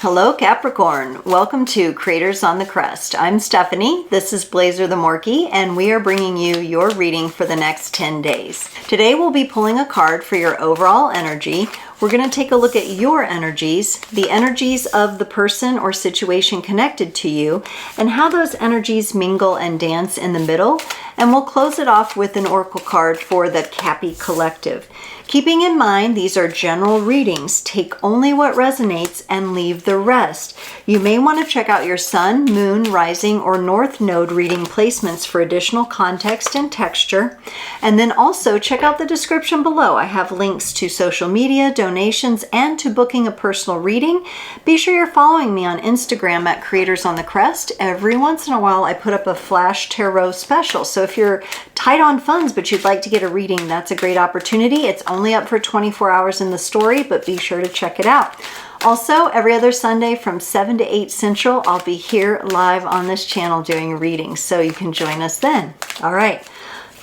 Hello Capricorn, welcome to Creators on the Crest. I'm Stephanie, this is Blazer the Morkie, and we are bringing you your reading for the next 10 days. Today we'll be pulling a card for your overall energy. We're going to take a look at your energies, the energies of the person or situation connected to you, and how those energies mingle and dance in the middle. And we'll close it off with an oracle card for the Cappy Collective. Keeping in mind, these are general readings. Take only what resonates and leave the rest. You may want to check out your sun, moon, rising, or north node reading placements for additional context and texture. And then also check out the description below. I have links to social media, donations, and to booking a personal reading. Be sure you're following me on Instagram at Creators on the Crest. Every once in a while, I put up a flash tarot special. So if you're tight on funds, but you'd like to get a reading, that's a great opportunity. It's only up for 24 hours in the story, but be sure to check it out. Also, every other Sunday from 7 to 8 Central, I'll be here live on this channel doing readings, so you can join us then. All right,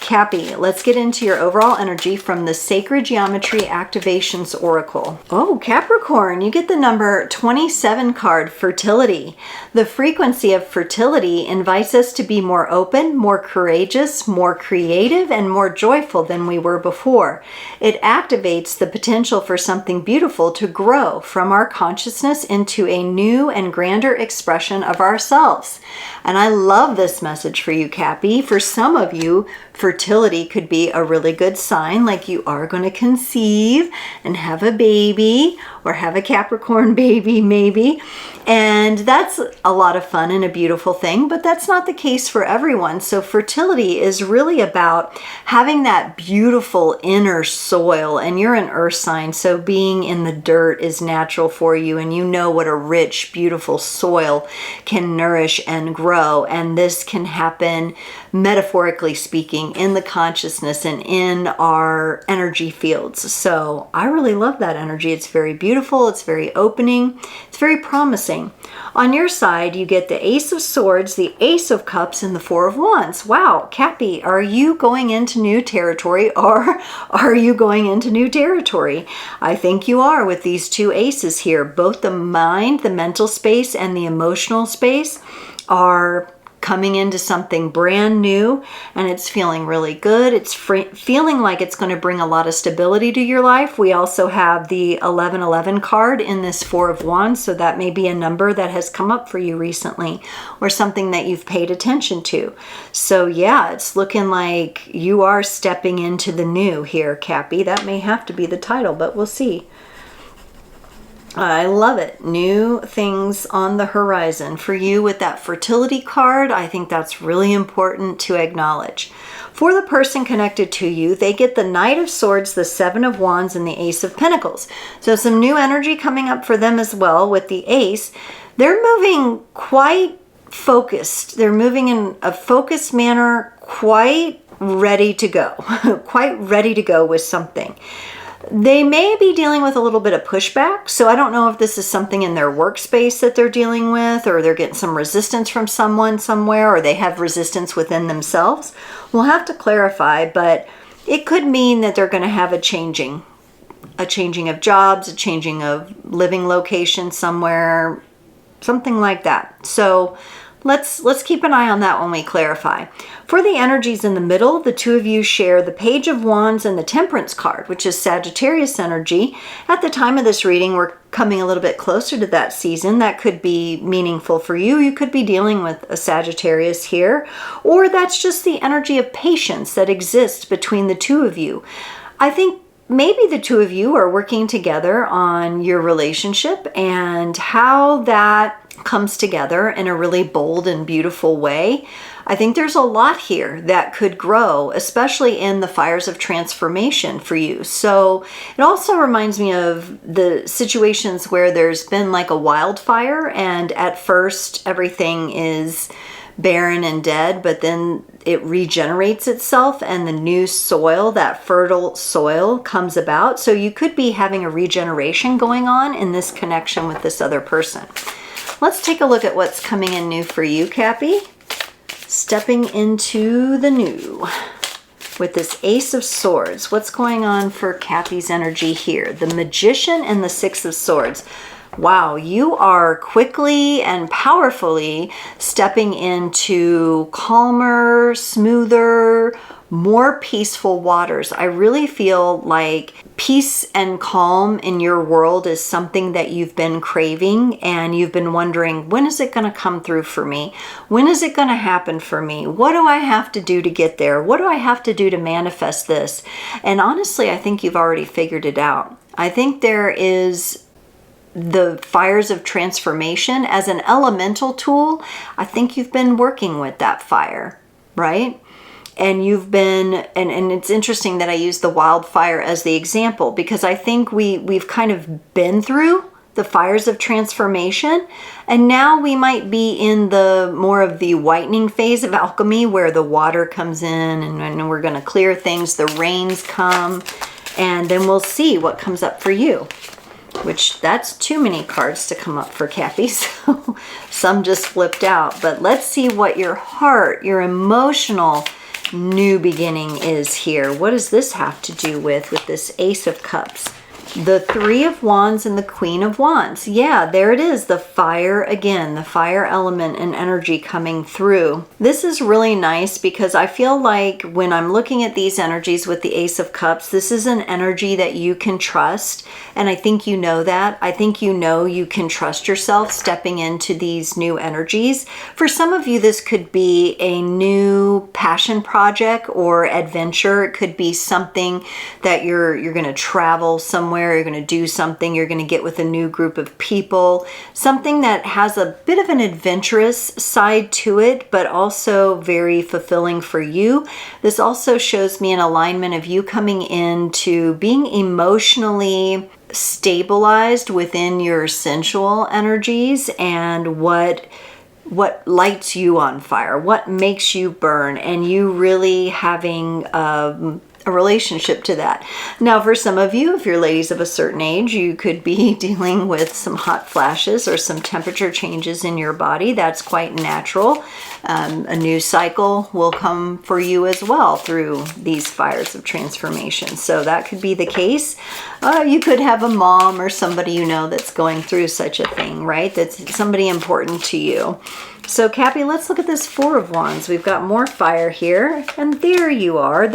Cappy, let's get into your overall energy from the Sacred Geometry Activations Oracle. Oh, Capricorn, you get the number 27 card, Fertility. The frequency of fertility invites us to be more open, more courageous, more creative, and more joyful than we were before. It activates the potential for something beautiful to grow from our consciousness into a new and grander expression of ourselves. And I love this message for you, Cappy. For some of you, fertility could be a really good sign, like you are going to conceive and have a baby, or have a Capricorn baby maybe. And that's a lot of fun and a beautiful thing, but that's not the case for everyone. So fertility is really about having that beautiful inner soil, and you're an earth sign, so being in the dirt is natural for you, and you know what a rich, beautiful soil can nourish and grow. And this can happen, metaphorically speaking, in the consciousness and in our energy fields. So I really love that energy. It's very beautiful, it's very opening, it's very promising. On your side, you get the Ace of Swords, the Ace of Cups, and the Four of Wands. Wow, Cappy, are you going into new territory, or are you going into new territory? I think you are with these two aces here. Both the mind, the mental space, and the emotional space are coming into something brand new, and it's feeling really good. It's feeling like it's going to bring a lot of stability to your life. We also have the 1111 card in this Four of Wands, so that may be a number that has come up for you recently, or something that you've paid attention to. So yeah, it's looking like you are stepping into the new here, Cappy. That may have to be the title, but we'll see. I love it. New things on the horizon. For you with that fertility card, I think that's really important to acknowledge. For the person connected to you, they get the Knight of Swords, the Seven of Wands, and the Ace of Pentacles. So some new energy coming up for them as well with the Ace. They're moving quite focused. They're moving in a focused manner, quite ready to go. Quite ready to go with something. They may be dealing with a little bit of pushback, so I don't know if this is something in their workspace that they're dealing with, or they're getting some resistance from someone somewhere, or they have resistance within themselves. We'll have to clarify, but it could mean that they're going to have a changing of jobs, a changing of living location somewhere, something like that. So let's keep an eye on that when we clarify. For the energies in the middle, the two of you share the Page of Wands and the Temperance card, which is Sagittarius energy. At the time of this reading, we're coming a little bit closer to that season. That could be meaningful for you. You could be dealing with a Sagittarius here, or that's just the energy of patience that exists between the two of you. I think maybe the two of you are working together on your relationship and how that comes together in a really bold and beautiful way. I think there's a lot here that could grow, especially in the fires of transformation for you. So it also reminds me of the situations where there's been like a wildfire, and at first everything is barren and dead, but then it regenerates itself and the new soil, that fertile soil, comes about. So you could be having a regeneration going on in this connection with this other person. Let's take a look at what's coming in new for you, Cappy. Stepping into the new with this Ace of Swords. What's going on for Cappy's energy here? The Magician and the Six of Swords. wow, you are quickly and powerfully stepping into calmer, smoother, more peaceful waters. I really feel like peace and calm in your world is something that you've been craving, and you've been wondering, when is it going to come through for me? When is it going to happen for me? What do I have to do to get there? What do I have to do to manifest this? And honestly, I think you've already figured it out. I think there is the fires of transformation as an elemental tool. I think you've been working with that fire, right? And you've been, and it's interesting that I use the wildfire as the example, because I think we've kind of been through the fires of transformation, and now we might be in the more of the whitening phase of alchemy, where the water comes in and we're going to clear things, the rains come, and then we'll see what comes up for you. Which, that's too many cards to come up for Cappy, so some just flipped out. But let's see what your heart, your emotional new beginning is here. What does this have to do with this Ace of Cups? The Three of Wands and the Queen of Wands. Yeah, there it is. The fire again, the fire element and energy coming through. This is really nice because I feel like when I'm looking at these energies with the Ace of Cups, this is an energy that you can trust. And I think you know that. I think you know you can trust yourself stepping into these new energies. For some of you, this could be a new passion project or adventure. It could be something that you're going to travel somewhere. You're going to do something, you're going to get with a new group of people, something that has a bit of an adventurous side to it, but also very fulfilling for you. This also shows me an alignment of you coming into being emotionally stabilized within your sensual energies and what lights you on fire, what makes you burn, and you really having a relationship to that. Now, for some of you, if you're ladies of a certain age, you could be dealing with some hot flashes or some temperature changes in your body. That's quite natural. A new cycle will come for you as well through these fires of transformation. So that could be the case. You could have a mom or somebody you know that's going through such a thing, right? That's somebody important to you. So Cappy, let's look at this Four of Wands. We've got more fire here, and there you are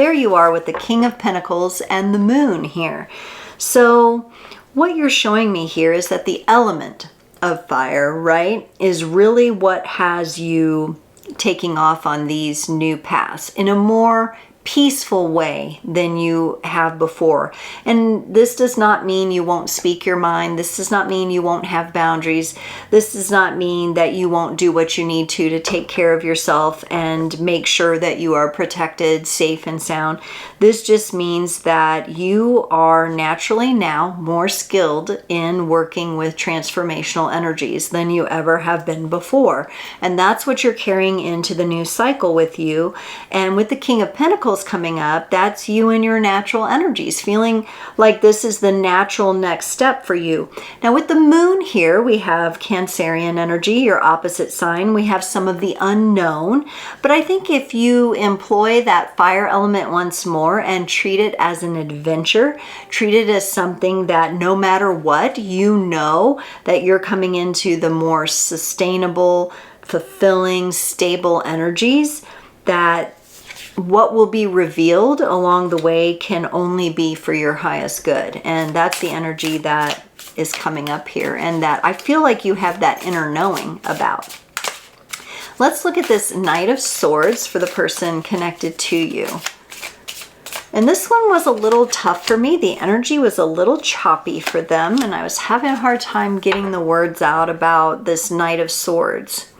with the King of Pentacles and the Moon here. So what you're showing me here is that the element of fire, right, is really what has you taking off on these new paths in a more peaceful way than you have before. And this does not mean you won't speak your mind. This does not mean you won't have boundaries. This does not mean that you won't do what you need to take care of yourself and make sure that you are protected, safe, and sound. This just means that you are naturally now more skilled in working with transformational energies than you ever have been before. And that's what you're carrying into the new cycle with you. And with the King of Pentacles coming up, that's you and your natural energies, feeling like this is the natural next step for you. Now with the Moon here, we have Cancerian energy, your opposite sign. We have some of the unknown, but I think if you employ that fire element once more and treat it as an adventure, treat it as something that no matter what, you know that you're coming into the more sustainable, fulfilling, stable energies, that what will be revealed along the way can only be for your highest good. And that's the energy that is coming up here, and that I feel like you have that inner knowing about. Let's look at this Knight of Swords for the person connected to you. And this one was a little tough for me. The energy was a little choppy for them, and I was having a hard time getting the words out about this Knight of Swords.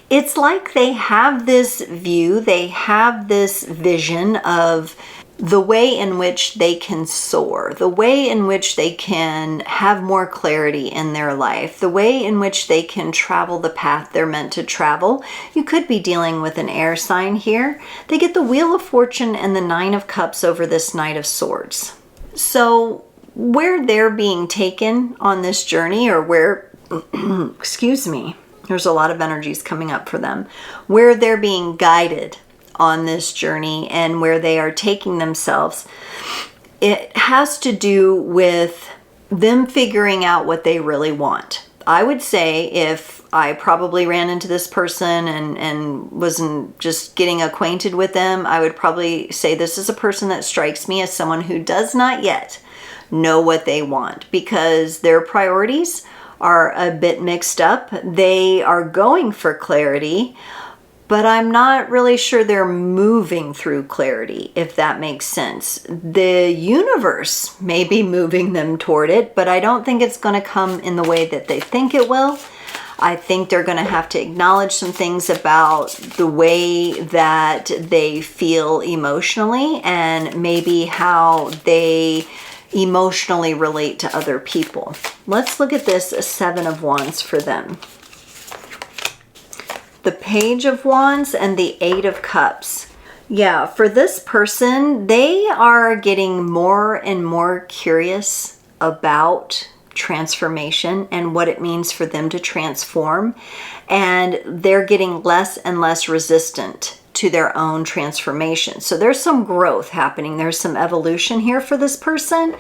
It's like they have this view, they have this vision of the way in which they can soar, the way in which they can have more clarity in their life, the way in which they can travel the path they're meant to travel. You could be dealing with an air sign here. They get the Wheel of Fortune and the Nine of Cups over this Knight of Swords. So where they're being taken on this journey, or where, excuse me, there's a lot of energies coming up for them, where they're being guided on this journey and where they are taking themselves, it has to do with them figuring out what they really want. I would say if I probably ran into this person and wasn't just getting acquainted with them, I would probably say this is a person that strikes me as someone who does not yet know what they want, because their priorities are a bit mixed up. They are going for clarity, but I'm not really sure they're moving through clarity, if that makes sense. The universe may be moving them toward it, but I don't think it's going to come in the way that they think it will. I think they're going to have to acknowledge some things about the way that they feel emotionally and maybe how they emotionally relate to other people. Let's look at this Seven of Wands for them. The Page of Wands and the Eight of Cups. Yeah, for this person, they are getting more and more curious about transformation and what it means for them to transform. And they're getting less and less resistant to their own transformation. So there's some growth happening. There's some evolution here for this person.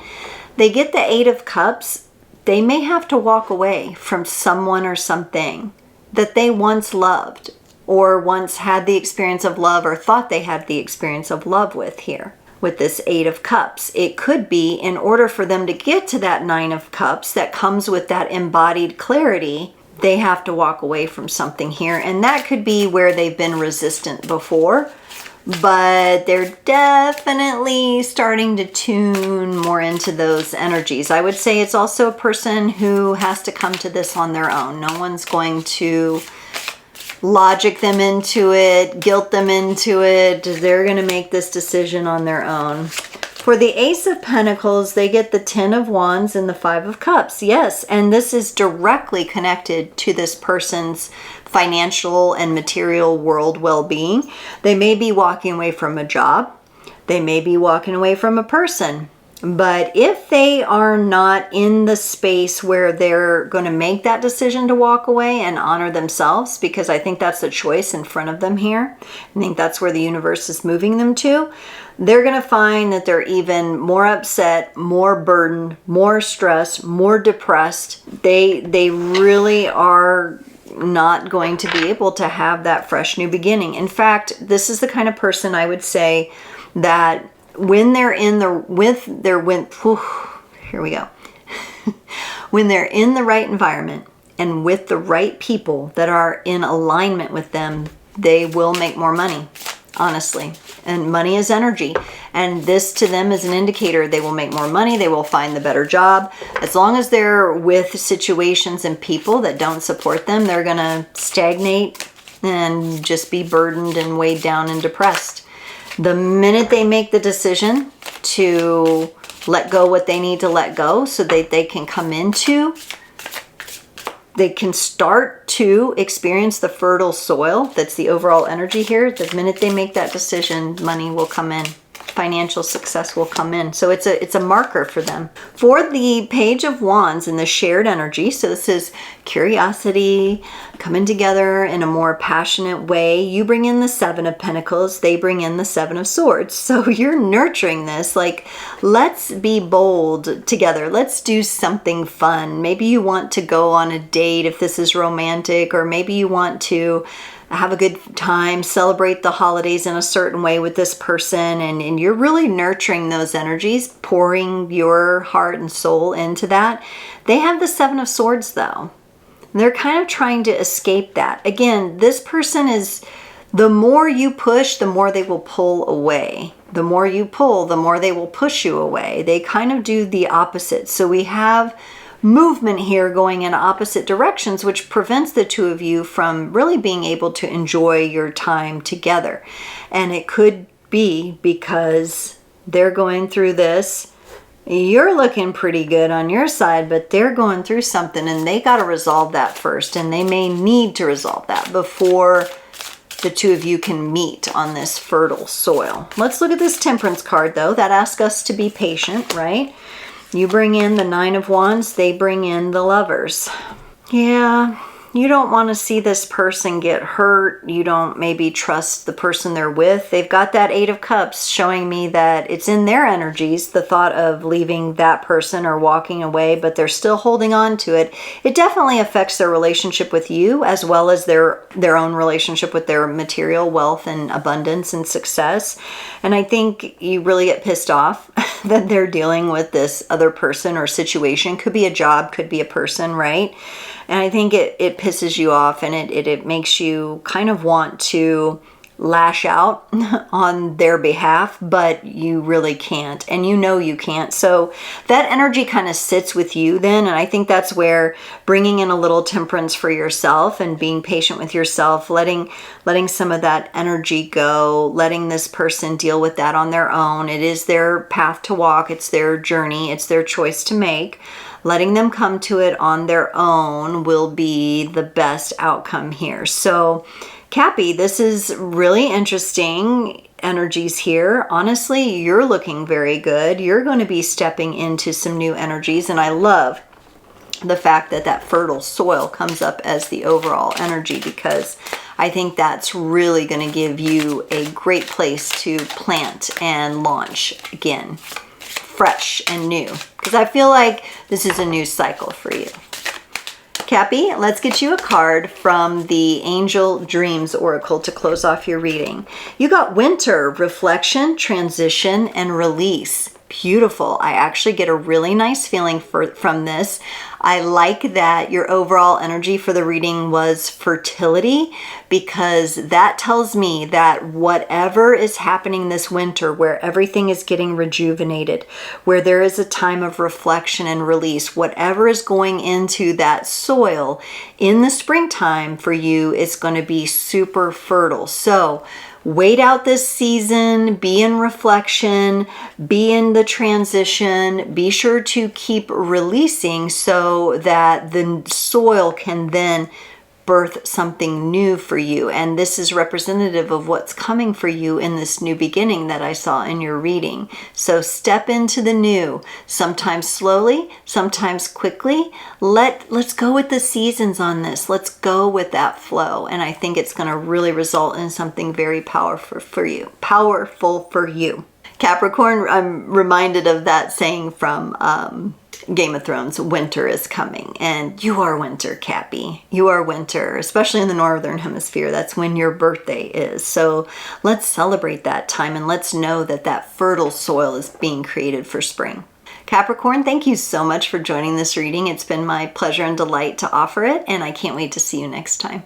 They get the Eight of Cups. They may have to walk away from someone or something that they once loved or once had the experience of love or thought they had the experience of love with here. With this Eight of Cups, it could be in order for them to get to that Nine of Cups that comes with that embodied clarity, they have to walk away from something here. And that could be where they've been resistant before, but they're definitely starting to tune more into those energies. I would say it's also a person who has to come to this on their own. No one's going to logic them into it, guilt them into it. They're going to make this decision on their own. For the Ace of Pentacles, they get the Ten of Wands and the Five of Cups. Yes, and this is directly connected to this person's financial and material world well-being. They may be walking away from a job. They may be walking away from a person. But if they are not in the space where they're going to make that decision to walk away and honor themselves, because I think that's the choice in front of them here, I think that's where the universe is moving them to, they're going to find that they're even more upset, more burdened, more stressed, more depressed. They really are not going to be able to have that fresh new beginning. In fact, this is the kind of person I would say that when they're in the when they're in the right environment and with the right people that are in alignment with them, they will make more money, honestly. And money is energy, and this to them is an indicator they will make more money, they will find the better job. As long as they're with situations and people that don't support them, they're gonna stagnate and just be burdened and weighed down and depressed. The minute they make the decision to let go what they need to let go so that they can come into, they can start to experience the fertile soil that's the overall energy here. The minute they make that decision, money will come in. Financial success will come in. So it's a marker for them. For the Page of Wands and the shared energy, so this is curiosity, coming together in a more passionate way. You bring in the Seven of Pentacles, they bring in the Seven of Swords. So you're nurturing this, like, let's be bold together. Let's do something fun. Maybe you want to go on a date if this is romantic, or maybe you want to have a good time, celebrate the holidays in a certain way with this person, and you're really nurturing those energies, pouring your heart and soul into that. They have the Seven of Swords though. They're kind of trying to escape that. Again, this person is, the more you push, the more they will pull away. The more you pull, the more they will push you away. They kind of do the opposite. So we have movement here going in opposite directions, which prevents the two of you from really being able to enjoy your time together. And it could be because they're going through this. You're looking pretty good on your side, but they're going through something and they got to resolve that first. And they may need to resolve that before the two of you can meet on this fertile soil. Let's look at this Temperance card though. That asks us to be patient, right? You bring in the Nine of Wands, they bring in the Lovers. Yeah, you don't want to see this person get hurt. You don't maybe trust the person they're with. They've got that Eight of Cups showing me that it's in their energies, the thought of leaving that person or walking away, but they're still holding on to it. It definitely affects their relationship with you, as well as their own relationship with their material wealth and abundance and success. And I think you really get pissed off that they're dealing with this other person or situation. Could be a job, could be a person, right? And I think it pisses you off, and it makes you kind of want to lash out on their behalf, but you really can't, and you know you can't. So that energy kind of sits with you then, and I think that's where bringing in a little temperance for yourself and being patient with yourself, letting some of that energy go, letting this person deal with that on their own. It is their path to walk, it's their journey, it's their choice to make. Letting them come to it on their own will be the best outcome here. So Cappy, this is really interesting energies here. Honestly, you're looking very good. You're going to be stepping into some new energies, and I love the fact that that fertile soil comes up as the overall energy, because I think that's really going to give you a great place to plant and launch again, fresh and new, because I feel like this is a new cycle for you. Cappy, let's get you a card from the Angel Dreams Oracle to close off your reading. You got Winter, Reflection, Transition, and Release. Beautiful. I actually get a really nice feeling from this. I like that your overall energy for the reading was fertility, because that tells me that whatever is happening this winter, where everything is getting rejuvenated, where there is a time of reflection and release, whatever is going into that soil in the springtime for you is going to be super fertile. So wait out this season, be in reflection, be in the transition, be sure to keep releasing so that the soil can then birth something new for you. And this is representative of what's coming for you in this new beginning that I saw in your reading. So step into the new, sometimes slowly, sometimes quickly. Let's go with the seasons on this. Let's go with that flow. And I think it's going to really result in something very powerful for you. Capricorn, I'm reminded of that saying from Game of Thrones, winter is coming. And you are winter, Cappy. You are winter, especially in the Northern Hemisphere. That's when your birthday is. So let's celebrate that time, and let's know that that fertile soil is being created for spring. Capricorn, thank you so much for joining this reading. It's been my pleasure and delight to offer it, and I can't wait to see you next time.